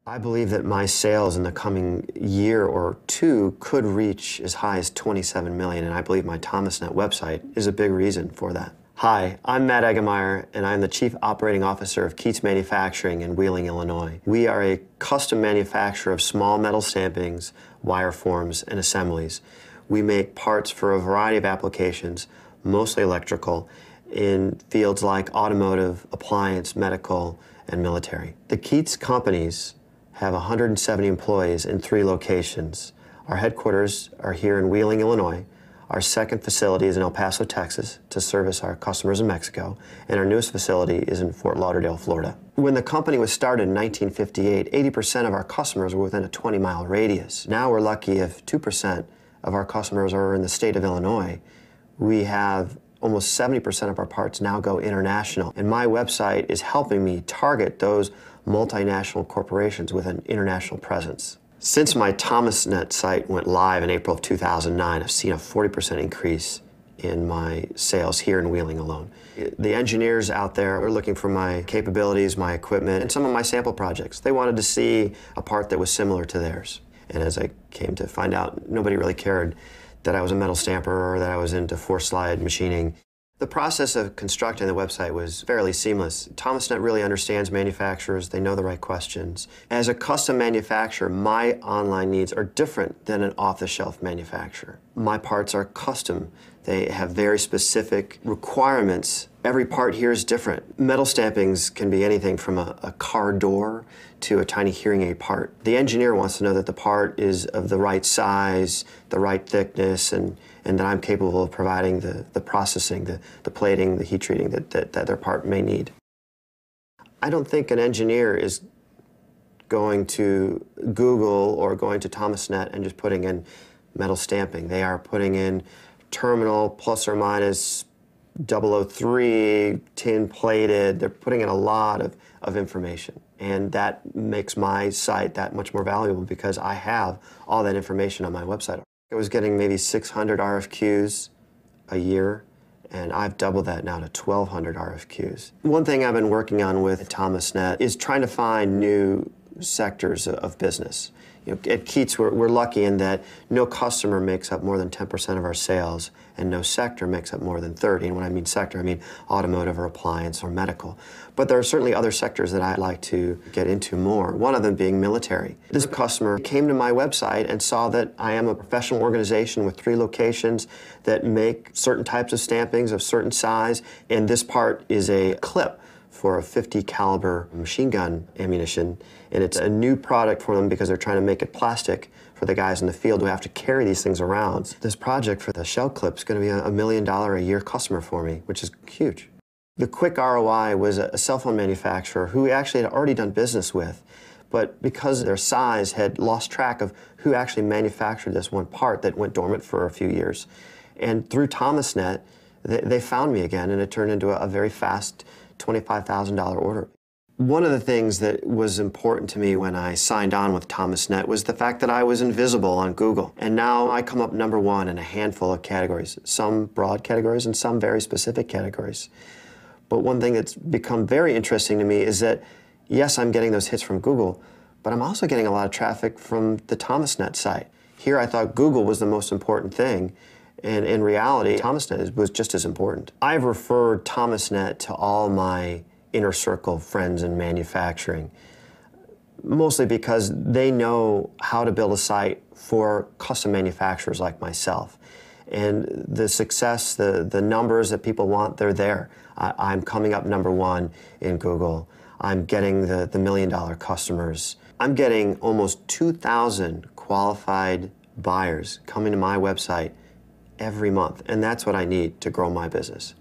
I believe that my sales in the coming year or two could reach as high as 27 million, and I believe my ThomasNet website is a big reason for that. Hi, I'm Matt Eggemeyer, and I'm the Chief Operating Officer of Keats Manufacturing in Wheeling, Illinois. We are a custom manufacturer of small metal stampings, wire forms, and assemblies. We make parts for a variety of applications, mostly electrical, in fields like automotive, appliance, medical, and military. The Keats companies have 170 employees in 3 locations. Our headquarters are here in Wheeling, Illinois. Our second facility is in El Paso, Texas, to service our customers in Mexico, and our newest facility is in Fort Lauderdale, Florida. When the company was started in 1958, 80% of our customers were within a 20-mile radius. Now we're lucky if 2% of our customers are in the state of Illinois. We have almost 70% of our parts now go international, and my website is helping me target those multinational corporations with an international presence. Since my ThomasNet site went live in April of 2009, I've seen a 40% increase in my sales here in Wheeling alone. The engineers out there are looking for my capabilities, my equipment, and some of my sample projects. They wanted to see a part that was similar to theirs. And as I came to find out, nobody really cared that I was a metal stamper or that I was into force slide machining. The process of constructing the website was fairly seamless. ThomasNet really understands manufacturers. They know the right questions. As a custom manufacturer, my online needs are different than an off-the-shelf manufacturer. My parts are custom. They have very specific requirements. Every part here is different. Metal stampings can be anything from a car door to a tiny hearing aid part. The engineer wants to know that the part is of the right size, the right thickness, and that I'm capable of providing the processing, the plating, the heat treating that their part may need. I don't think an engineer is going to Google or going to ThomasNet and just putting in metal stamping. They are putting in terminal plus or minus 003, tin plated. They're putting in a lot of information. And that makes my site that much more valuable because I have all that information on my website. I was getting maybe 600 RFQs a year, and I've doubled that now to 1,200 RFQs. One thing I've been working on with ThomasNet is trying to find new sectors of business. You know, at Keats, we're lucky in that no customer makes up more than 10% of our sales, and no sector makes up more than 30%. And when I mean sector, I mean automotive or appliance or medical. But there are certainly other sectors that I'd like to get into more, one of them being military. This customer came to my website and saw that I am a professional organization with 3 locations that make certain types of stampings of certain size, and this part is a clip for a .50 caliber machine gun ammunition, and it's a new product for them because they're trying to make it plastic for the guys in the field who have to carry these things around. This project for the shell clip is going to be a $1 million a year customer for me, which is huge. The quick ROI was a cell phone manufacturer who we actually had already done business with, but because their size had lost track of who actually manufactured this one part that went dormant for a few years. And through ThomasNet, they found me again, and it turned into a very fast $25,000 order. One of the things that was important to me when I signed on with ThomasNet was the fact that I was invisible on Google. And now I come up #1 in a handful of categories, some broad categories and some very specific categories. But one thing that's become very interesting to me is that, yes, I'm getting those hits from Google, but I'm also getting a lot of traffic from the ThomasNet site. Here I thought Google was the most important thing, and in reality, ThomasNet was just as important. I've referred ThomasNet to all my inner circle friends in manufacturing, mostly because they know how to build a site for custom manufacturers like myself. And the success, the numbers that people want, they're there. I'm coming up #1 in Google. I'm getting the $1 million customers. I'm getting almost 2,000 qualified buyers coming to my website every month, and that's what I need to grow my business.